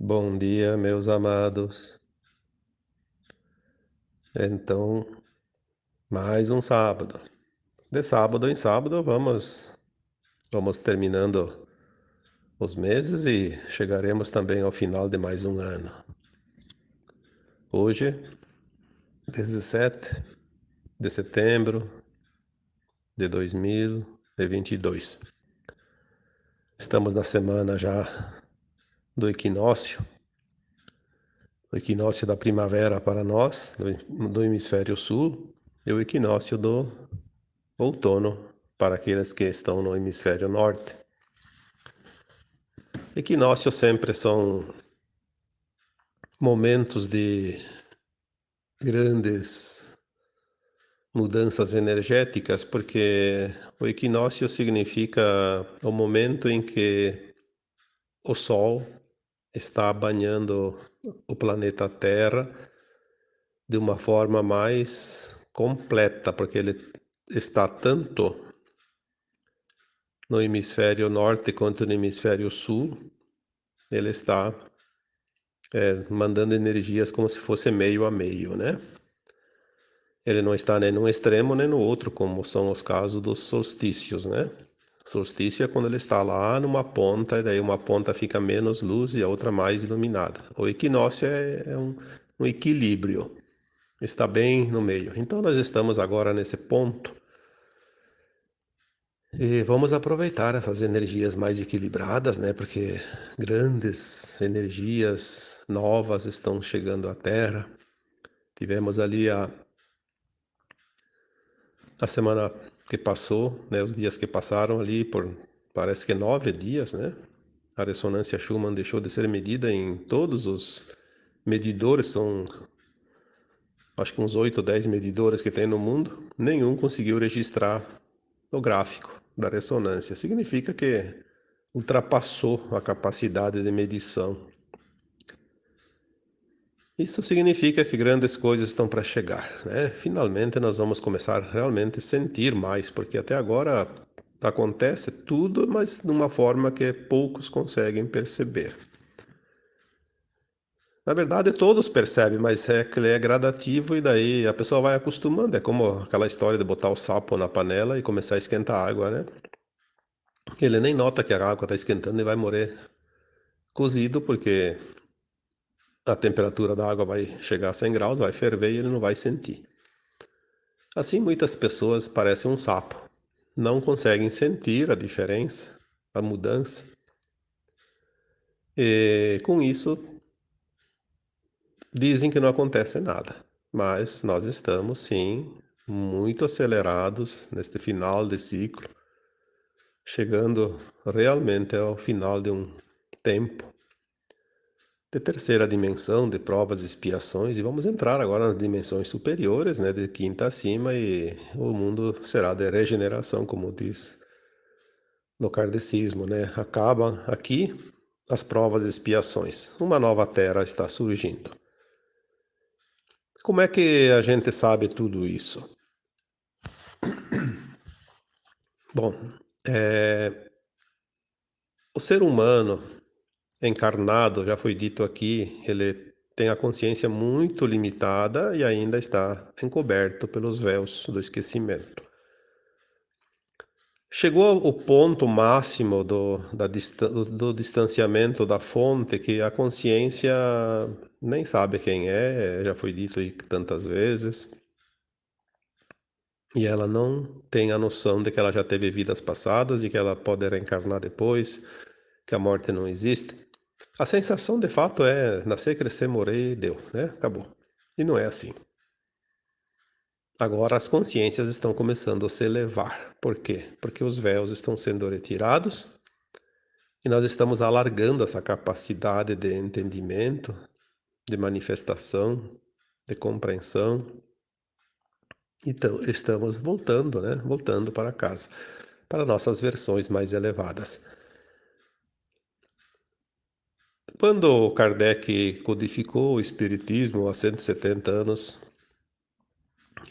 Bom dia, meus amados. Então, mais um sábado. De sábado em sábado, vamos terminando os meses e chegaremos também ao final de mais um ano. Hoje, 17 de setembro de 2022. Estamos na semana já do equinócio, o equinócio da primavera para nós, do hemisfério sul, e o equinócio do outono para aqueles que estão no hemisfério norte. Equinócios sempre são momentos de grandes mudanças energéticas, porque o equinócio significa o momento em que o Sol está banhando o planeta Terra de uma forma mais completa, porque ele está tanto no hemisfério norte quanto no hemisfério sul. Ele está mandando energias como se fosse meio a meio, né? Ele não está nem num extremo nem no outro, como são os casos dos solstícios, né? Solstício é quando ele está lá numa ponta, e daí uma ponta fica menos luz e a outra mais iluminada. O equinócio é um equilíbrio, está bem no meio. Então nós estamos agora nesse ponto e vamos aproveitar essas energias mais equilibradas, né? Porque grandes energias novas estão chegando à Terra. Tivemos ali a semana que passou, né, os dias que passaram ali por, parece que 9 dias, né? A ressonância Schumann deixou de ser medida em todos os medidores, são acho que uns 8 ou 10 medidores que tem no mundo, nenhum conseguiu registrar o gráfico da ressonância. Significa que ultrapassou a capacidade de medição. Isso significa que grandes coisas estão para chegar, né? Finalmente nós vamos começar realmente a sentir mais, porque até agora acontece tudo, mas de uma forma que poucos conseguem perceber. Na verdade, todos percebem, mas é que ele é gradativo e daí a pessoa vai acostumando. É como aquela história de botar o sapo na panela e começar a esquentar a água, né? Ele nem nota que a água está esquentando e vai morrer cozido, porque a temperatura da água vai chegar a 100 graus, vai ferver e ele não vai sentir. Assim, muitas pessoas parecem um sapo, não conseguem sentir a diferença, a mudança, e com isso dizem que não acontece nada. Mas nós estamos, sim, muito acelerados neste final de ciclo, chegando realmente ao final de um tempo de terceira dimensão, de provas e expiações, e vamos entrar agora nas dimensões superiores, né, de quinta acima, e o mundo será de regeneração, como diz no kardecismo, né? Acabam aqui as provas e expiações. Uma nova terra está surgindo. Como é que a gente sabe tudo isso? Bom, o ser humano encarnado, já foi dito aqui, ele tem a consciência muito limitada e ainda está encoberto pelos véus do esquecimento. Chegou ao ponto máximo do distanciamento da fonte que a consciência nem sabe quem é, já foi dito aí tantas vezes, e ela não tem a noção de que ela já teve vidas passadas e que ela pode reencarnar depois, que a morte não existe. A sensação de fato é nascer, crescer, morrer e deu, né? Acabou. E não é assim. Agora as consciências estão começando a se elevar. Por quê? Porque os véus estão sendo retirados e nós estamos alargando essa capacidade de entendimento, de manifestação, de compreensão. Então, estamos voltando, né? Voltando para casa, para nossas versões mais elevadas. Quando Kardec codificou o Espiritismo há 170 anos,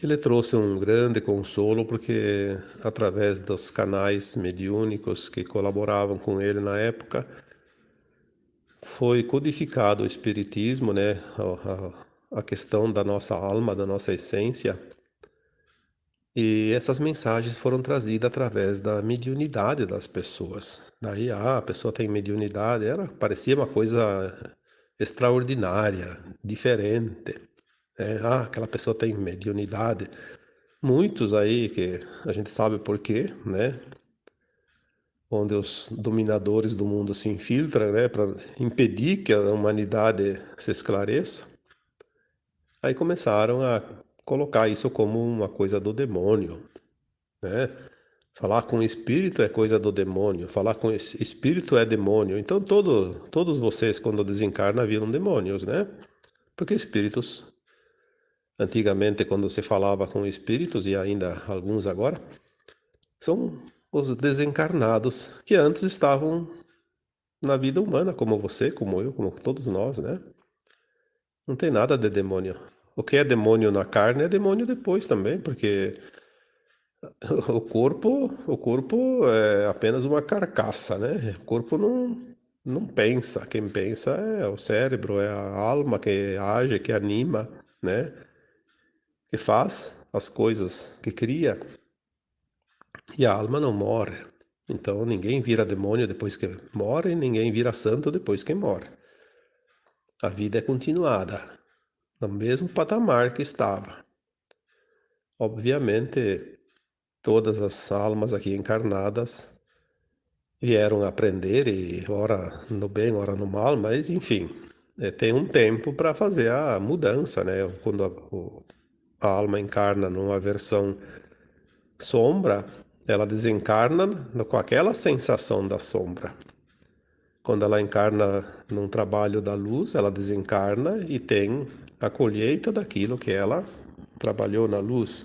ele trouxe um grande consolo porque, através dos canais mediúnicos que colaboravam com ele na época, foi codificado o espiritismo, né, a questão da nossa alma, da nossa essência, e essas mensagens foram trazidas através da mediunidade das pessoas. Daí, a pessoa tem mediunidade, parecia uma coisa extraordinária, diferente, né? Aquela pessoa tem mediunidade. Muitos aí que a gente sabe por quê, né? Onde os dominadores do mundo se infiltram, né, para impedir que a humanidade se esclareça. Aí começaram a colocar isso como uma coisa do demônio, né? Falar com espírito é coisa do demônio, falar com espírito é demônio. Então todos vocês quando desencarnam viram demônios, né? Porque espíritos, antigamente quando se falava com espíritos, e ainda alguns agora, são os desencarnados que antes estavam na vida humana, como você, como eu, como todos nós, né? Não tem nada de demônio. O que é demônio na carne é demônio depois também, porque o corpo é apenas uma carcaça, né? O corpo não pensa. Quem pensa é o cérebro, é a alma que age, que anima, né? Que faz as coisas, que cria. E a alma não morre. Então ninguém vira demônio depois que morre, e ninguém vira santo depois que morre. A vida é continuada, no mesmo patamar que estava. Obviamente, todas as almas aqui encarnadas vieram aprender, e ora no bem, ora no mal, mas enfim, tem um tempo para fazer a mudança, né? Quando a alma encarna numa versão sombra, ela desencarna com aquela sensação da sombra. Quando ela encarna num trabalho da luz, ela desencarna e tem a colheita daquilo que ela trabalhou na luz,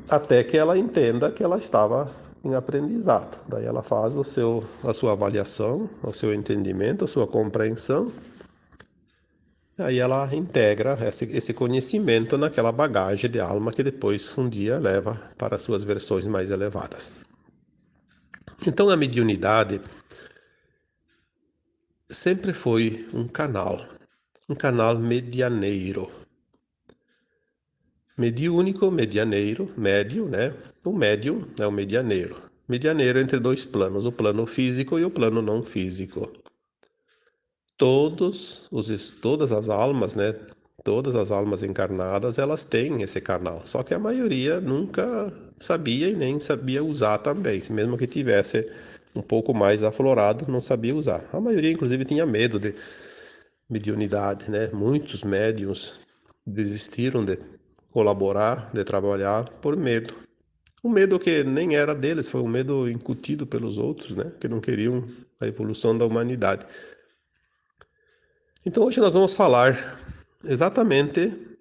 até que ela entenda que ela estava em aprendizado. Daí ela faz a sua avaliação, o seu entendimento, a sua compreensão. Aí ela integra esse conhecimento naquela bagagem de alma que depois um dia leva para suas versões mais elevadas. Então a mediunidade sempre foi um canal medianeiro. Mediúnico, medianeiro, médio, né? O médium é o medianeiro. Medianeiro entre dois planos, o plano físico e o plano não físico. Todas as almas, né? Todas as almas encarnadas, elas têm esse canal. Só que a maioria nunca sabia e nem sabia usar também. Mesmo que tivesse um pouco mais aflorado, não sabia usar. A maioria, inclusive, tinha medo de mediunidade, né? Muitos médiuns desistiram de colaborar, de trabalhar por medo. Um medo que nem era deles, foi um medo incutido pelos outros, né? Que não queriam a evolução da humanidade. Então hoje nós vamos falar exatamente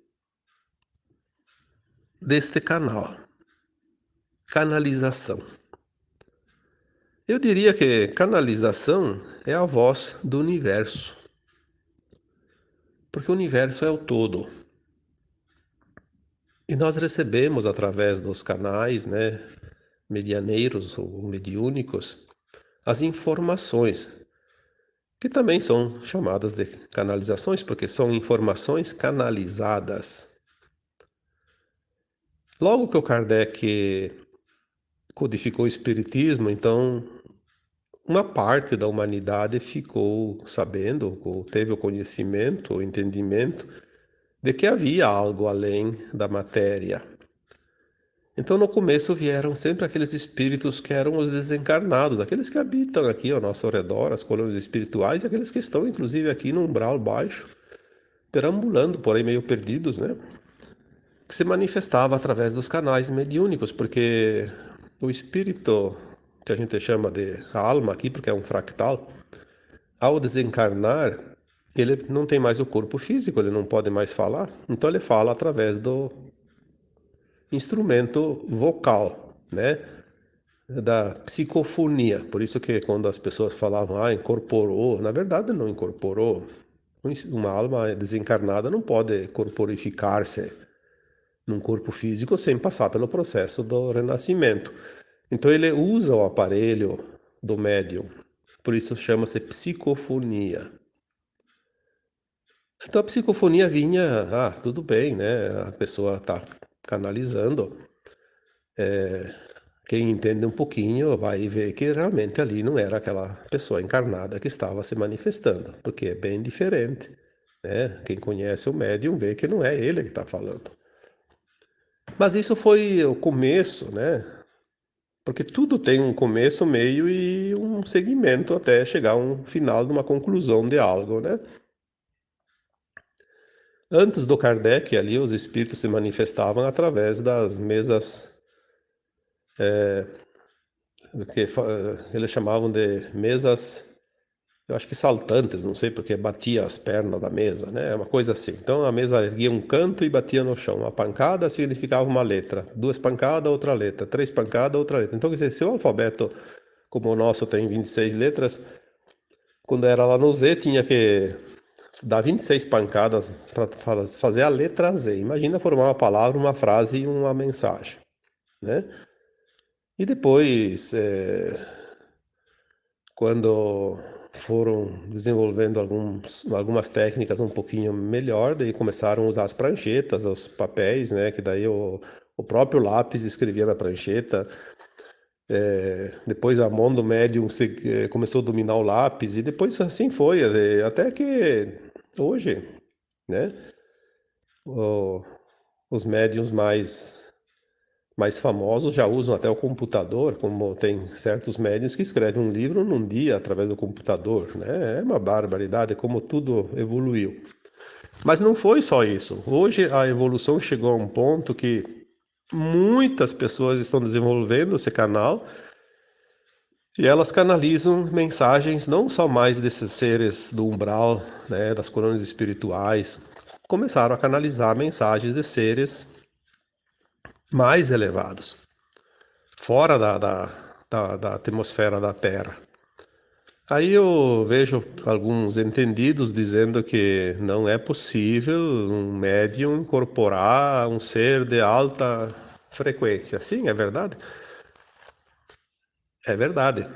deste canal, canalização. Eu diria que canalização é a voz do universo, porque o universo é o todo. E nós recebemos através dos canais, né, medianeiros ou mediúnicos, as informações, que também são chamadas de canalizações, porque são informações canalizadas. Logo que o Kardec codificou o Espiritismo, então uma parte da humanidade ficou sabendo, ou teve o conhecimento, o entendimento, de que havia algo além da matéria. Então, no começo vieram sempre aqueles espíritos que eram os desencarnados, aqueles que habitam aqui ao nosso redor, as colônias espirituais, aqueles que estão, inclusive, aqui no umbral baixo, perambulando, porém meio perdidos, né? Que se manifestava através dos canais mediúnicos, porque o espírito, que a gente chama de alma aqui, porque é um fractal, ao desencarnar, ele não tem mais o corpo físico, ele não pode mais falar, então ele fala através do instrumento vocal, né? Da psicofonia. Por isso que quando as pessoas falavam, incorporou, na verdade não incorporou. Uma alma desencarnada não pode corporificar-se num corpo físico sem passar pelo processo do renascimento. Então ele usa o aparelho do médium, Por isso chama-se psicofonia. Então a psicofonia vinha, tudo bem, né? A pessoa está canalizando. Quem entende um pouquinho vai ver que realmente ali não era aquela pessoa encarnada que estava se manifestando, porque é bem diferente, né? Quem conhece o médium vê que não é ele que está falando. Mas isso foi o começo, né? Porque tudo tem um começo, meio e um segmento até chegar a um final de uma conclusão de algo, né? Antes do Kardec, ali os espíritos se manifestavam através das mesas que eles chamavam de mesas, eu acho que saltantes, não sei porque batia as pernas da mesa, né? É uma coisa assim. Então a mesa erguia um canto e batia no chão. Uma pancada significava uma letra, duas pancadas, outra letra, três pancadas, outra letra. Então, quer dizer, se o alfabeto como o nosso tem 26 letras, quando era lá no Z tinha que dar 26 pancadas para fazer a letra Z. Imagina formar uma palavra, uma frase e uma mensagem, né? E depois, quando foram desenvolvendo algumas técnicas um pouquinho melhor, daí começaram a usar as pranchetas, os papéis, né? Que daí o próprio lápis escrevia na prancheta. Depois a mão do médium começou a dominar o lápis e depois assim foi, até que hoje, né? o- os médiums mais famosos já usam até o computador, como tem certos médiuns que escrevem um livro num dia através do computador, né? É uma barbaridade como tudo evoluiu. Mas não foi só isso. Hoje a evolução chegou a um ponto que muitas pessoas estão desenvolvendo esse canal e elas canalizam mensagens não só mais desses seres do umbral, né, das coroas espirituais, começaram a canalizar mensagens de seres mais elevados, fora da atmosfera da Terra. Aí eu vejo alguns entendidos dizendo que não é possível um médium incorporar um ser de alta frequência. Sim, é verdade. É verdade.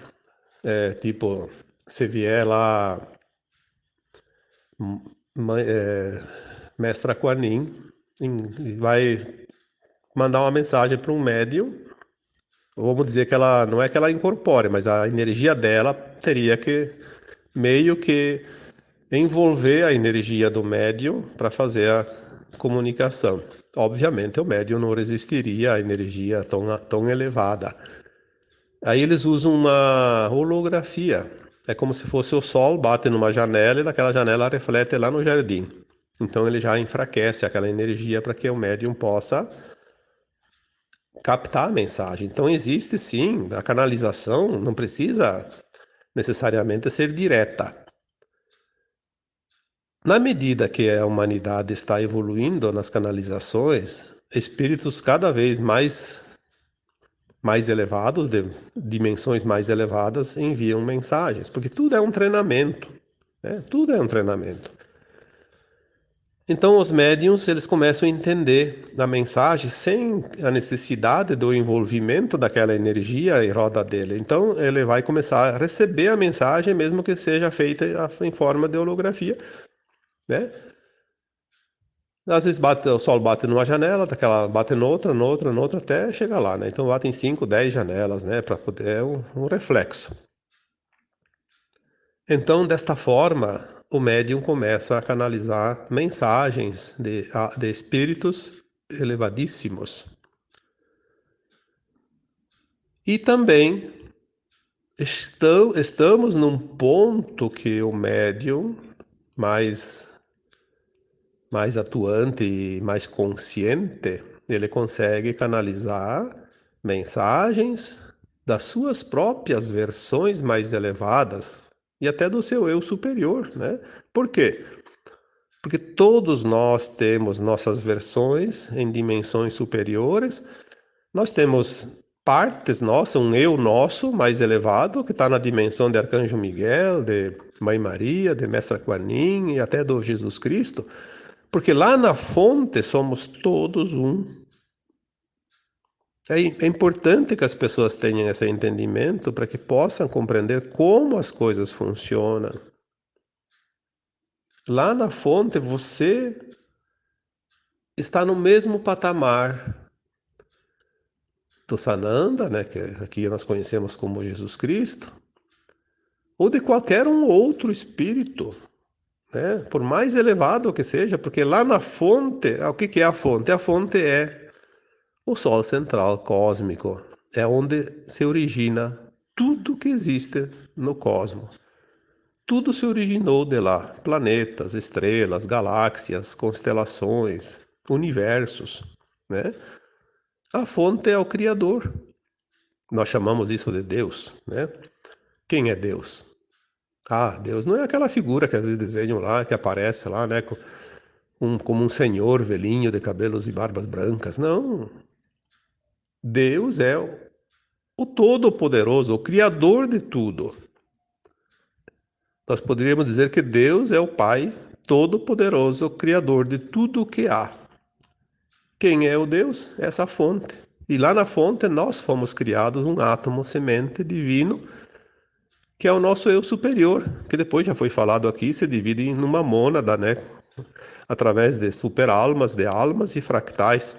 É tipo, se vier lá Mestra Kuan Yin, vai mandar uma mensagem para um médium. Vamos dizer que ela não é que ela incorpore, mas a energia dela teria que meio que envolver a energia do médium para fazer a comunicação. Obviamente o médium não resistiria à energia tão elevada. Aí eles usam uma holografia. É como se fosse o sol bate numa janela e daquela janela reflete lá no jardim. Então ele já enfraquece aquela energia para que o médium possa captar a mensagem. Então existe sim, a canalização não precisa necessariamente ser direta. Na medida que a humanidade está evoluindo nas canalizações, espíritos cada vez mais elevados, de dimensões mais elevadas, enviam mensagens, porque tudo é um treinamento, né? Tudo é um treinamento. Então os médiums eles começam a entender a mensagem sem a necessidade do envolvimento daquela energia em roda dele. Então ele vai começar a receber a mensagem, mesmo que seja feita em forma de holografia, né? Às vezes o sol bate numa janela, bate noutra, até chegar lá, né? Então bate em 5, 10 janelas, né? Para poder um reflexo. Então, desta forma, o médium começa a canalizar mensagens de espíritos elevadíssimos. E também estamos num ponto que o médium mais atuante e mais consciente, ele consegue canalizar mensagens das suas próprias versões mais elevadas e até do seu eu superior, né? Por quê? Porque todos nós temos nossas versões em dimensões superiores, nós temos partes nossas, um eu nosso mais elevado, que está na dimensão de Arcanjo Miguel, de Mãe Maria, de Mestra Kuan Yin e até do Jesus Cristo, porque lá na fonte somos todos um. É importante que as pessoas tenham esse entendimento para que possam compreender como as coisas funcionam. Lá na fonte, você está no mesmo patamar do Sananda, né, que aqui nós conhecemos como Jesus Cristo, ou de qualquer um outro espírito, né, por mais elevado que seja, porque lá na fonte, o que é a fonte? A fonte é o Sol central cósmico, é onde se origina tudo que existe no cosmos. Tudo se originou de lá: planetas, estrelas, galáxias, constelações, universos, né? A fonte é o Criador. Nós chamamos isso de Deus, né? Quem é Deus? Ah, Deus não é aquela figura que às vezes desenham lá, que aparece lá, né? Como um senhor velhinho de cabelos e barbas brancas. Não. Deus é o Todo-Poderoso, o Criador de tudo. Nós poderíamos dizer que Deus é o Pai Todo-Poderoso, o Criador de tudo o que há. Quem é o Deus? Essa fonte. E lá na fonte nós fomos criados um átomo semente divino, que é o nosso eu superior, que depois já foi falado aqui, se divide em uma mônada, né? Através de superalmas, de almas e fractais.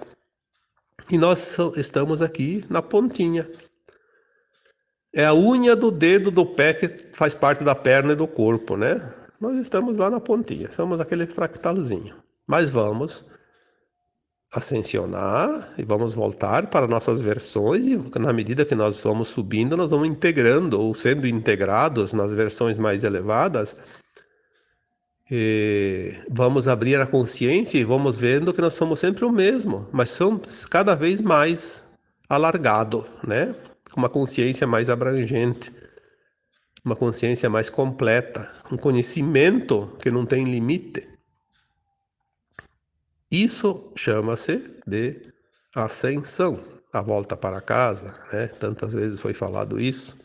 E nós estamos aqui na pontinha. É a unha do dedo do pé que faz parte da perna e do corpo, né? Nós estamos lá na pontinha, somos aquele fractalzinho. Mas vamos ascensionar e vamos voltar para nossas versões, e na medida que nós vamos subindo, nós vamos integrando ou sendo integrados nas versões mais elevadas, e vamos abrir a consciência e vamos vendo que nós somos sempre o mesmo, mas somos cada vez mais alargado, né? Com uma consciência mais abrangente, uma consciência mais completa, um conhecimento que não tem limite. Isso chama-se de ascensão, a volta para casa, né? Tantas vezes foi falado isso.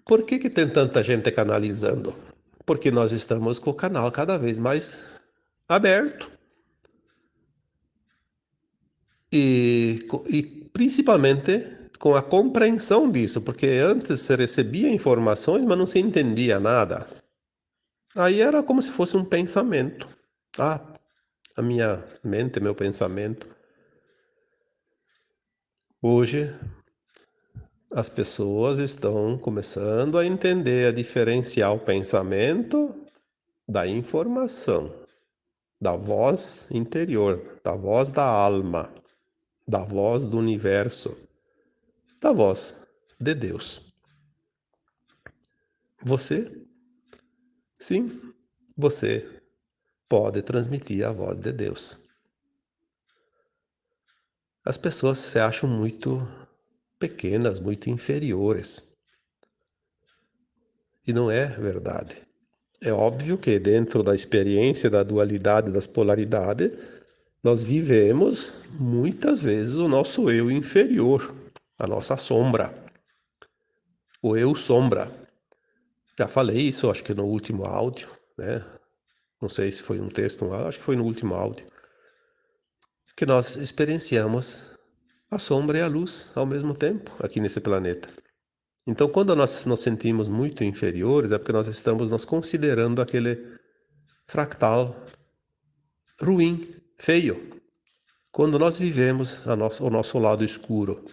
Por que tem tanta gente canalizando? Porque nós estamos com o canal cada vez mais aberto. E principalmente com a compreensão disso, porque antes se recebia informações, mas não se entendia nada. Aí era como se fosse um pensamento. Ah, a minha mente, meu pensamento. Hoje, as pessoas estão começando a entender, a diferenciar o pensamento da informação, da voz interior, da voz da alma, da voz do universo, da voz de Deus. Você, sim, você pode transmitir a voz de Deus. As pessoas se acham muito pequenas, muito inferiores. E não é verdade. É óbvio que dentro da experiência da dualidade, das polaridades, nós vivemos muitas vezes o nosso eu inferior, a nossa sombra, o eu sombra. Já falei isso, acho que no último áudio, né? Não sei se foi um texto, acho que foi no último áudio, que nós experienciamos a sombra e a luz ao mesmo tempo aqui nesse planeta. Então, quando nós nos sentimos muito inferiores, é porque nós estamos nos considerando aquele fractal ruim, feio, quando nós vivemos o nosso lado escuro.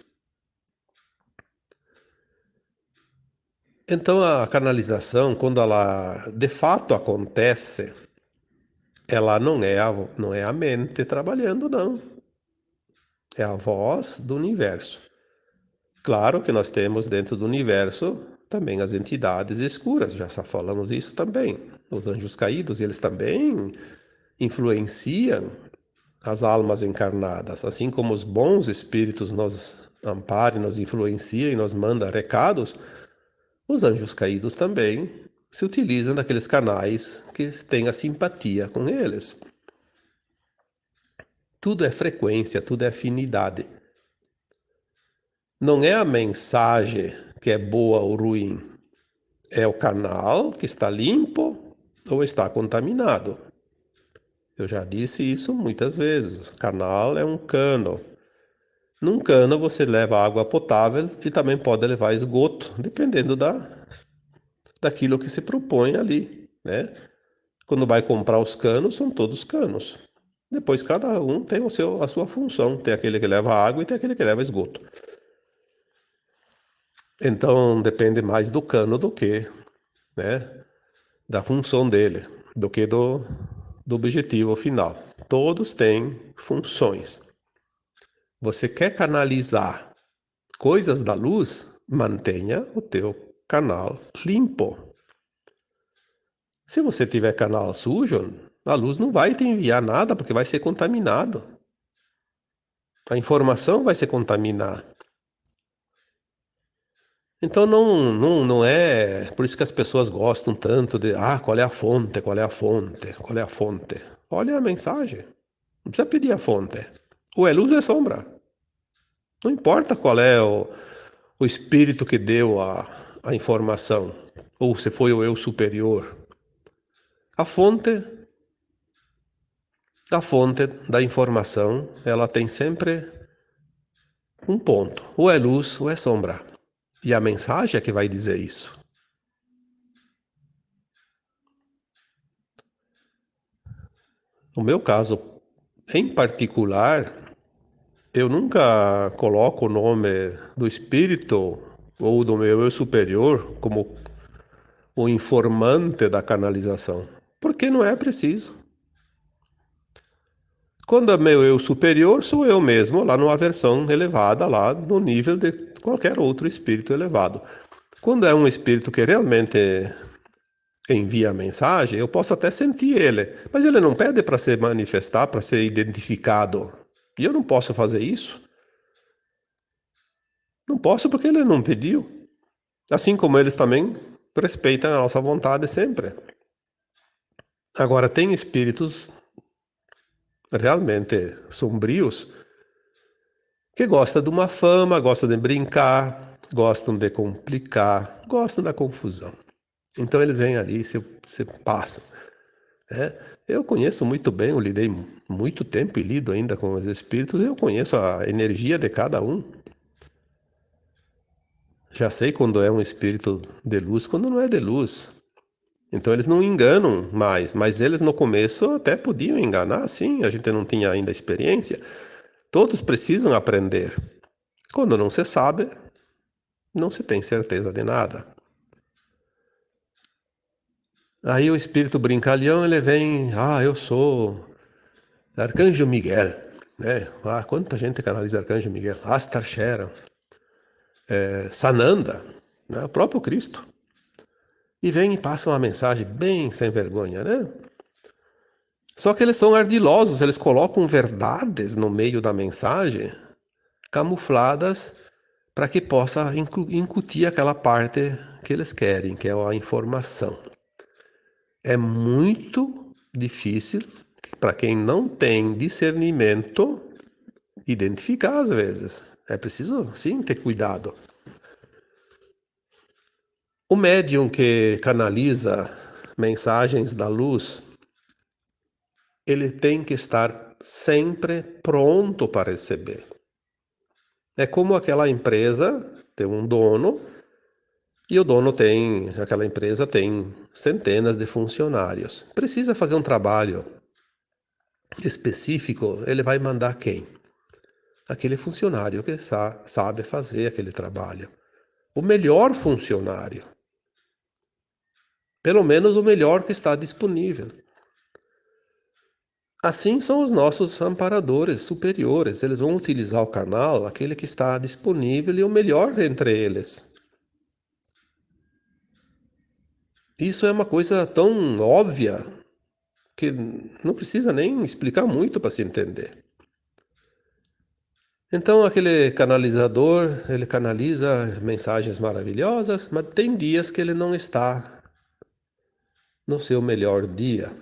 Então, a canalização, quando ela de fato acontece, ela não é a mente trabalhando, não. É a voz do universo. Claro que nós temos dentro do universo também as entidades escuras, já falamos isso também. Os anjos caídos, eles também influenciam as almas encarnadas, assim como os bons espíritos nos amparam, nos influenciam e nos mandam recados, os anjos caídos também se utilizam daqueles canais que têm a simpatia com eles. Tudo é frequência, tudo é afinidade. Não é a mensagem que é boa ou ruim, é o canal que está limpo ou está contaminado. Eu já disse isso muitas vezes. Canal é um cano. Num cano você leva água potável e também pode levar esgoto, dependendo daquilo que se propõe ali, né? Quando vai comprar os canos, são todos canos. Depois cada um tem a sua função. Tem aquele que leva água e tem aquele que leva esgoto. Então depende mais do cano do que, né, da função dele, do que do objetivo final. Todos têm funções. Você quer canalizar coisas da luz? Mantenha o teu canal limpo. Se você tiver canal sujo, a luz não vai te enviar nada porque vai ser contaminado. A informação vai se contaminar. Então não é por isso que as pessoas gostam tanto de qual é a fonte, qual é a fonte, qual é a fonte. Olha a mensagem. Não precisa pedir a fonte. Ou é luz ou é sombra. Não importa qual é o espírito que deu a informação, ou se foi o eu superior. A fonte da informação, ela tem sempre um ponto. Ou é luz ou é sombra. E a mensagem é que vai dizer isso. No meu caso, em particular, eu nunca coloco o nome do espírito ou do meu eu superior como o informante da canalização, porque não é preciso. Quando é meu eu superior, sou eu mesmo, lá numa versão elevada, lá no nível de qualquer outro espírito elevado. Quando é um espírito que realmente envia a mensagem, eu posso até sentir ele, mas ele não pede para se manifestar, para ser identificado. E eu não posso fazer isso. Não posso porque ele não pediu. Assim como eles também respeitam a nossa vontade sempre. Agora, tem espíritos realmente sombrios que gostam de uma fama, gostam de brincar, gostam de complicar, gostam da confusão. Então eles vêm ali e se passam. Né? Eu conheço muito bem, eu lidei muito tempo e lido ainda com os espíritos, eu conheço a energia de cada um. Já sei quando é um espírito de luz, quando não é de luz. Então eles não enganam mais, mas eles no começo até podiam enganar, sim, a gente não tinha ainda experiência. Todos precisam aprender. Quando não se sabe, não se tem certeza de nada. Aí o espírito brincalhão, ele vem, eu sou Arcanjo Miguel, né? Quanta gente canaliza Arcanjo Miguel, Astar Sheran, Sananda, né? O próprio Cristo. E vem e passa uma mensagem bem sem vergonha, né? Só que eles são ardilosos, eles colocam verdades no meio da mensagem, camufladas, para que possa incutir aquela parte que eles querem, que é a informação. É muito difícil para quem não tem discernimento identificar às vezes. É preciso, sim, ter cuidado. O médium que canaliza mensagens da luz, ele tem que estar sempre pronto para receber. É como aquela empresa tem um dono e aquela empresa tem centenas de funcionários. Precisa fazer um trabalho específico, ele vai mandar quem? Aquele funcionário que sabe fazer aquele trabalho. O melhor funcionário. Pelo menos o melhor que está disponível. Assim são os nossos amparadores superiores. Eles vão utilizar o canal, aquele que está disponível e o melhor entre eles. Isso é uma coisa tão óbvia que não precisa nem explicar muito para se entender. Então aquele canalizador, ele canaliza mensagens maravilhosas, mas tem dias que ele não está no seu melhor dia.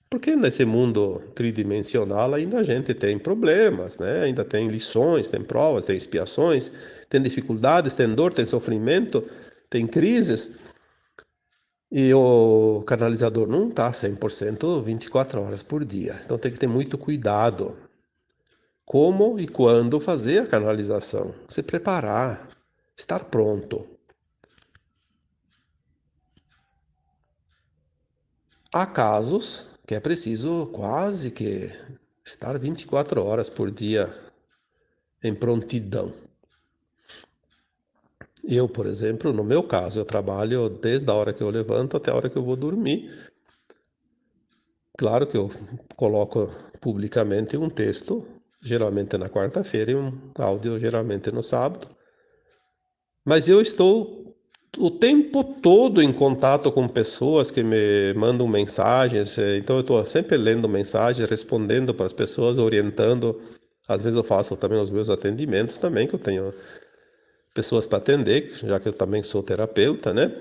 Porque nesse mundo tridimensional ainda a gente tem problemas, né? Ainda tem lições, tem provas, tem expiações, tem dificuldades, tem dor, tem sofrimento, tem crises. E o canalizador não está 100% 24 horas por dia. Então tem que ter muito cuidado. Como e quando fazer a canalização. Se preparar, estar pronto. Há casos que é preciso quase que estar 24 horas por dia em prontidão. Eu, por exemplo, no meu caso, eu trabalho desde a hora que eu levanto até a hora que eu vou dormir. Claro que eu coloco publicamente um texto, geralmente na quarta-feira, e um áudio, geralmente no sábado. Mas eu estou o tempo todo em contato com pessoas que me mandam mensagens, então eu estou sempre lendo mensagens, respondendo para as pessoas, orientando. Às vezes eu faço também os meus atendimentos também, que eu tenho pessoas para atender, já que eu também sou terapeuta, né?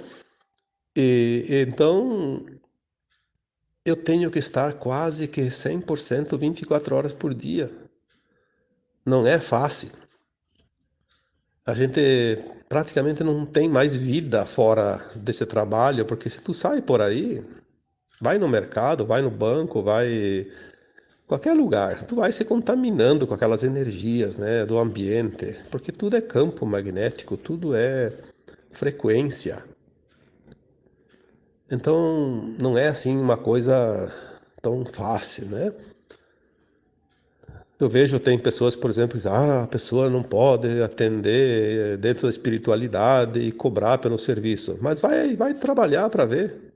E então eu tenho que estar quase que 100% 24 horas por dia. Não é fácil. A gente praticamente não tem mais vida fora desse trabalho, porque se tu sai por aí, vai no mercado, vai no banco, vai qualquer lugar, tu vai se contaminando com aquelas energias, né, do ambiente, porque tudo é campo magnético, tudo é frequência. Então, não é assim uma coisa tão fácil, né? Eu vejo, tem pessoas, por exemplo, que dizem, a pessoa não pode atender dentro da espiritualidade e cobrar pelo serviço. Mas vai trabalhar para ver.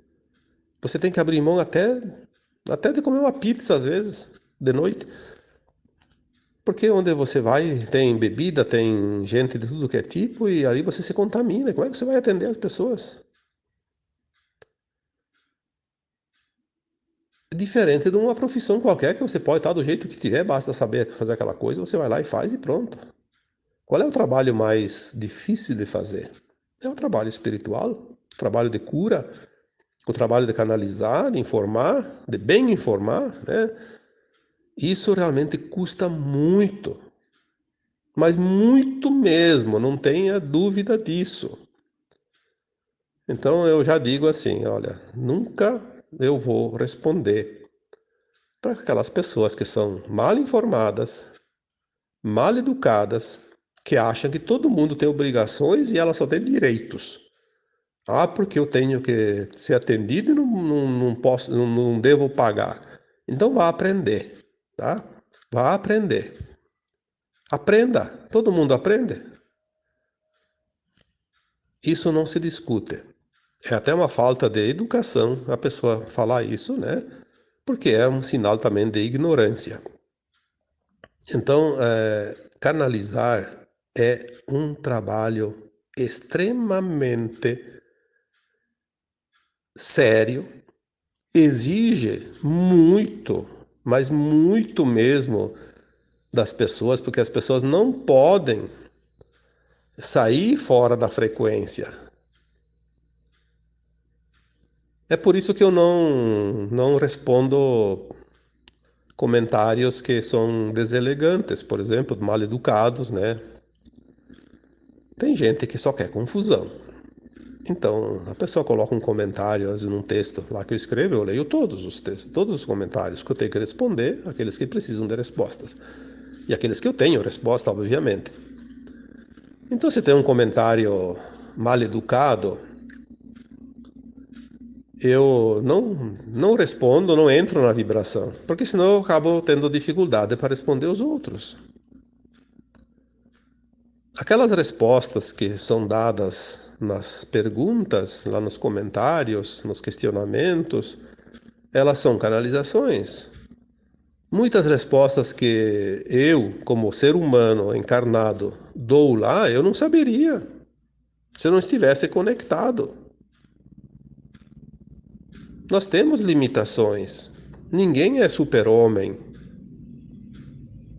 Você tem que abrir mão até de comer uma pizza, às vezes, de noite. Porque onde você vai, tem bebida, tem gente de tudo que é tipo, e ali você se contamina. Como é que você vai atender as pessoas? É diferente de uma profissão qualquer que você pode estar do jeito que tiver, basta saber fazer aquela coisa, você vai lá e faz e pronto. Qual é o trabalho mais difícil de fazer? É o trabalho espiritual, o trabalho de cura, o trabalho de canalizar, de informar, de bem informar, né? Isso realmente custa muito, mas muito mesmo, não tenha dúvida disso. Então eu já digo assim, olha, nunca eu vou responder para aquelas pessoas que são mal informadas, mal educadas, que acham que todo mundo tem obrigações e ela só tem direitos. Ah, porque eu tenho que ser atendido e não posso, não devo pagar. Então vá aprender, tá? Vá aprender. Aprenda. Todo mundo aprende. Isso não se discute. É até uma falta de educação a pessoa falar isso, né? Porque é um sinal também de ignorância. Então, canalizar é um trabalho extremamente sério, exige muito, mas muito mesmo das pessoas, porque as pessoas não podem sair fora da frequência. É por isso que eu não respondo comentários que são deselegantes, por exemplo, mal educados, né? Tem gente que só quer confusão. Então, a pessoa coloca um comentário, às vezes num texto lá que eu escrevo, eu leio todos os textos, todos os comentários, que eu tenho que responder, aqueles que precisam de respostas. E aqueles que eu tenho resposta, obviamente. Então, se tem um comentário mal educado, eu não respondo, não entro na vibração, porque senão eu acabo tendo dificuldade para responder os outros. Aquelas respostas que são dadas nas perguntas, lá nos comentários, nos questionamentos, elas são canalizações. Muitas respostas que eu, como ser humano encarnado, dou lá, eu não saberia se eu não estivesse conectado. Nós temos limitações. Ninguém é super-homem.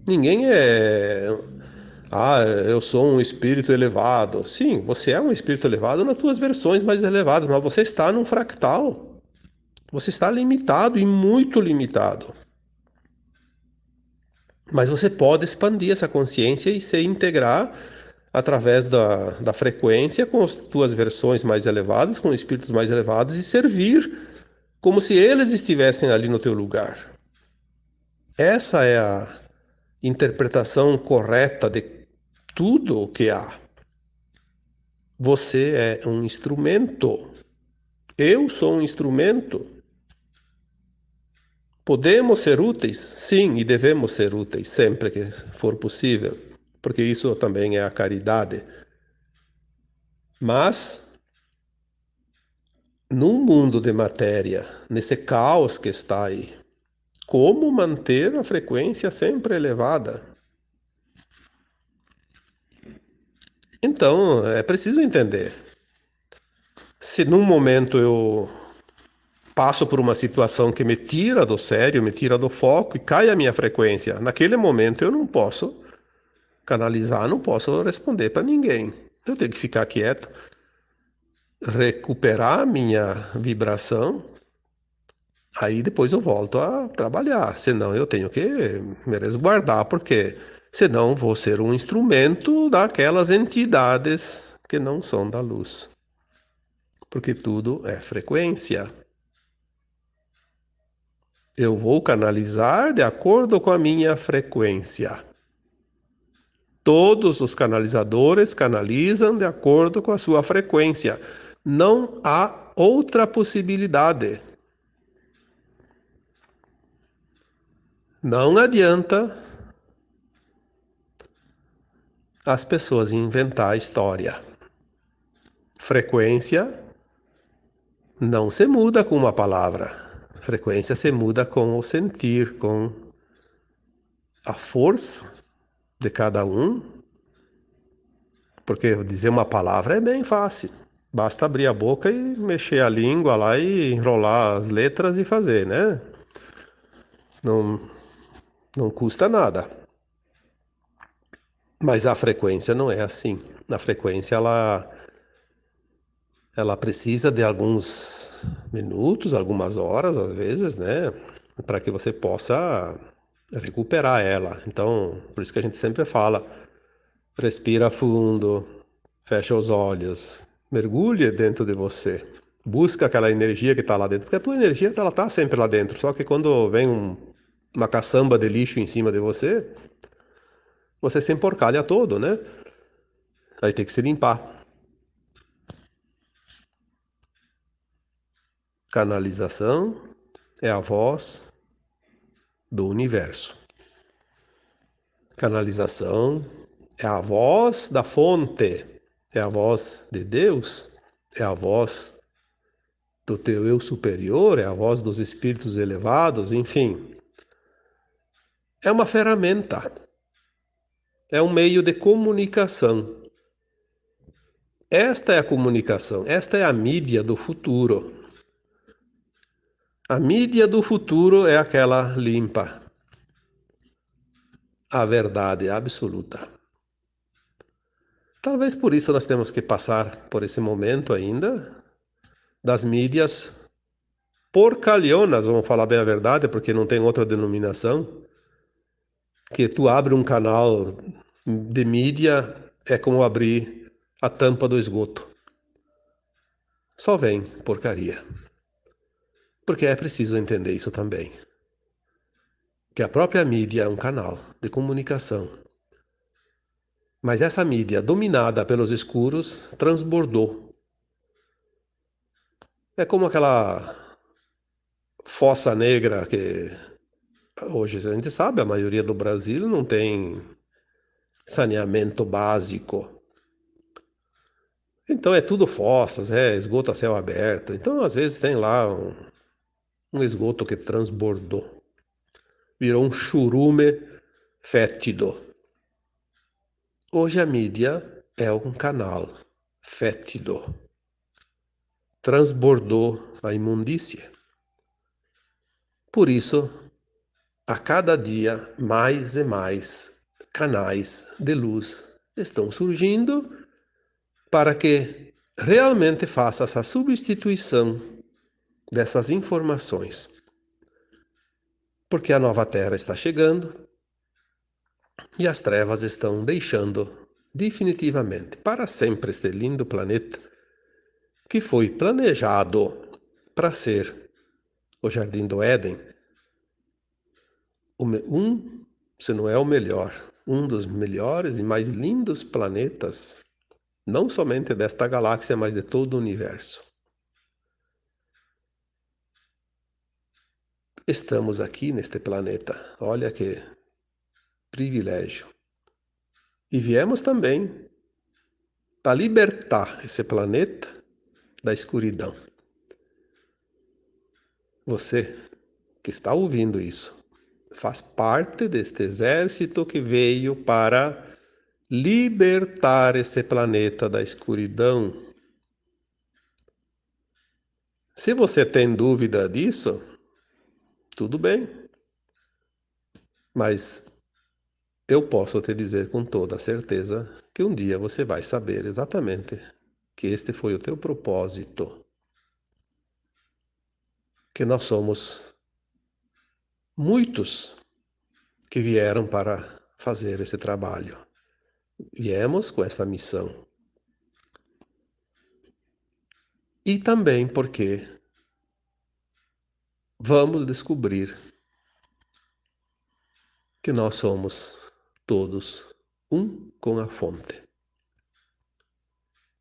Ninguém é. Ah, eu sou um espírito elevado. Sim, você é um espírito elevado nas suas versões mais elevadas, mas você está num fractal. Você está limitado e muito limitado. Mas você pode expandir essa consciência e se integrar através da frequência com as tuas versões mais elevadas, com espíritos mais elevados, e servir como se eles estivessem ali no teu lugar. Essa é a interpretação correta de tudo o que há. Você é um instrumento. Eu sou um instrumento. Podemos ser úteis? Sim, e devemos ser úteis sempre que for possível, porque isso também é a caridade. Mas, num mundo de matéria, nesse caos que está aí, como manter a frequência sempre elevada? Então, é preciso entender. Se num momento eu passo por uma situação que me tira do sério, me tira do foco e cai a minha frequência, naquele momento eu não posso canalizar, não posso responder para ninguém. Eu tenho que ficar quieto, recuperar a minha vibração, aí depois eu volto a trabalhar. Senão eu tenho que me resguardar, porque senão vou ser um instrumento daquelas entidades que não são da luz. Porque tudo é frequência. Eu vou canalizar de acordo com a minha frequência. Todos os canalizadores canalizam de acordo com a sua frequência. Não há outra possibilidade. Não adianta as pessoas inventar história. Frequência não se muda com uma palavra. Frequência se muda com o sentir, com a força de cada um. Porque dizer uma palavra é bem fácil. Basta abrir a boca e mexer a língua lá e enrolar as letras e fazer, né? Não, não custa nada. Mas a frequência não é assim. A frequência, ela precisa de alguns minutos, algumas horas, às vezes, né? Para que você possa recuperar ela. Então, por isso que a gente sempre fala, respira fundo, fecha os olhos, mergulhe dentro de você. Busca aquela energia que está lá dentro, porque a tua energia ela está sempre lá dentro. Só que quando vem uma caçamba de lixo em cima de você, você se emporcalha todo, né? Aí tem que se limpar. Canalização é a voz do universo. Canalização é a voz da fonte, é a voz de Deus, é a voz do teu eu superior, é a voz dos espíritos elevados, enfim. É uma ferramenta, é um meio de comunicação. Esta é a comunicação, esta é a mídia do futuro. A mídia do futuro é aquela limpa, a verdade absoluta. Talvez por isso nós temos que passar por esse momento ainda das mídias porcalhonas, vamos falar bem a verdade, porque não tem outra denominação, que tu abre um canal de mídia é como abrir a tampa do esgoto. Só vem porcaria. Porque é preciso entender isso também. Que a própria mídia é um canal de comunicação. Mas essa mídia, dominada pelos escuros, transbordou. É como aquela fossa negra que hoje a gente sabe, a maioria do Brasil não tem saneamento básico. Então é tudo fossas, é esgoto a céu aberto. Então às vezes tem lá um esgoto que transbordou. Virou um churume fétido. Hoje a mídia é um canal fétido. Transbordou a imundícia. Por isso, a cada dia, mais e mais canais de luz estão surgindo para que realmente faça essa substituição dessas informações. Porque a nova Terra está chegando e as trevas estão deixando definitivamente para sempre este lindo planeta que foi planejado para ser o Jardim do Éden, se não é o melhor, um dos melhores e mais lindos planetas, não somente desta galáxia, mas de todo o universo. Estamos aqui neste planeta, olha que privilégio. E viemos também para libertar esse planeta da escuridão. Você que está ouvindo isso faz parte deste exército que veio para libertar esse planeta da escuridão. Se você tem dúvida disso, tudo bem. Mas eu posso te dizer com toda certeza que um dia você vai saber exatamente que este foi o teu propósito. Que nós somos muitos que vieram para fazer esse trabalho. Viemos com essa missão. E também porque vamos descobrir que nós somos todos um com a fonte.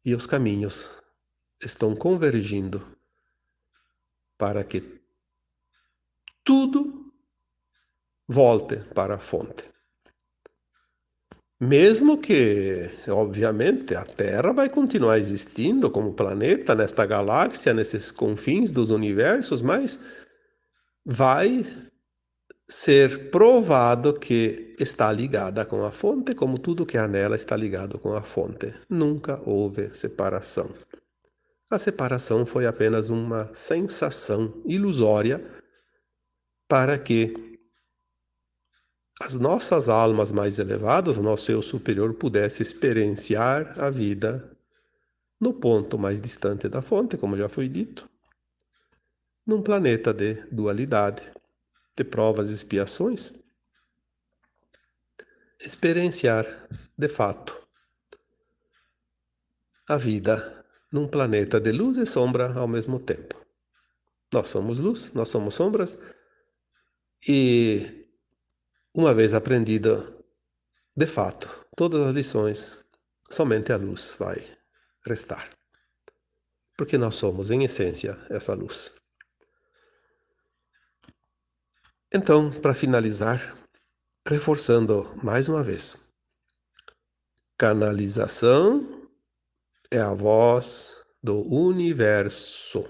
E os caminhos estão convergindo para que tudo volte para a fonte. Mesmo que, obviamente, a Terra vai continuar existindo como planeta nesta galáxia, nesses confins dos universos, mas vai ser provado que está ligada com a fonte, como tudo que há nela está ligado com a fonte. Nunca houve separação. A separação foi apenas uma sensação ilusória para que as nossas almas mais elevadas, o nosso eu superior, pudesse experienciar a vida no ponto mais distante da fonte, como já foi dito, num planeta de dualidade, de provas e expiações, experienciar, de fato, a vida num planeta de luz e sombra ao mesmo tempo. Nós somos luz, nós somos sombras, e uma vez aprendida, de fato, todas as lições, somente a luz vai restar. Porque nós somos, em essência, essa luz. Então, para finalizar, reforçando mais uma vez, canalização é a voz do universo.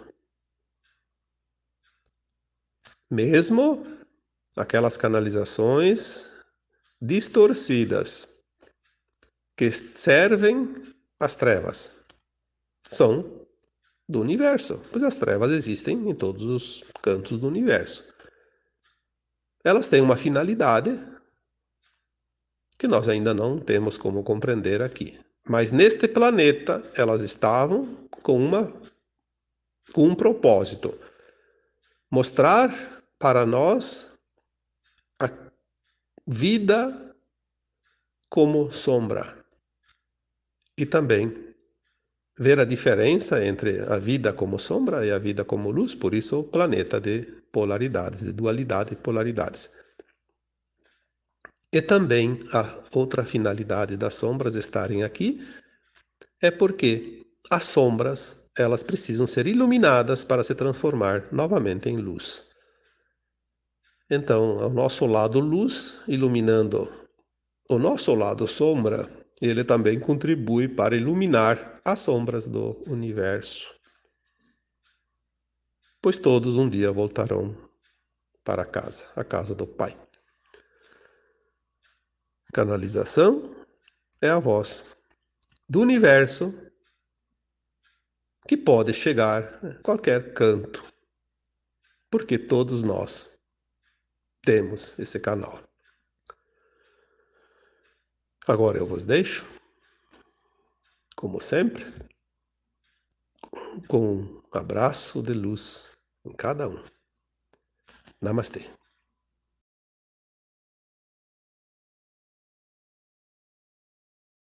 Mesmo aquelas canalizações distorcidas que servem às trevas são do universo, pois as trevas existem em todos os cantos do universo. Elas têm uma finalidade que nós ainda não temos como compreender aqui. Mas neste planeta elas estavam com um propósito: mostrar para nós a vida como sombra e também ver a diferença entre a vida como sombra e a vida como luz, por isso o planeta de polaridades, de dualidade e polaridades. E também a outra finalidade das sombras estarem aqui é porque as sombras, elas precisam ser iluminadas para se transformar novamente em luz. Então, o nosso lado luz, iluminando o nosso lado sombra, ele também contribui para iluminar as sombras do universo. Pois todos um dia voltarão para casa, a casa do Pai. Canalização é a voz do universo que pode chegar a qualquer canto, porque todos nós temos esse canal. Agora eu vos deixo, como sempre, com um abraço de luz em cada um. Namastê.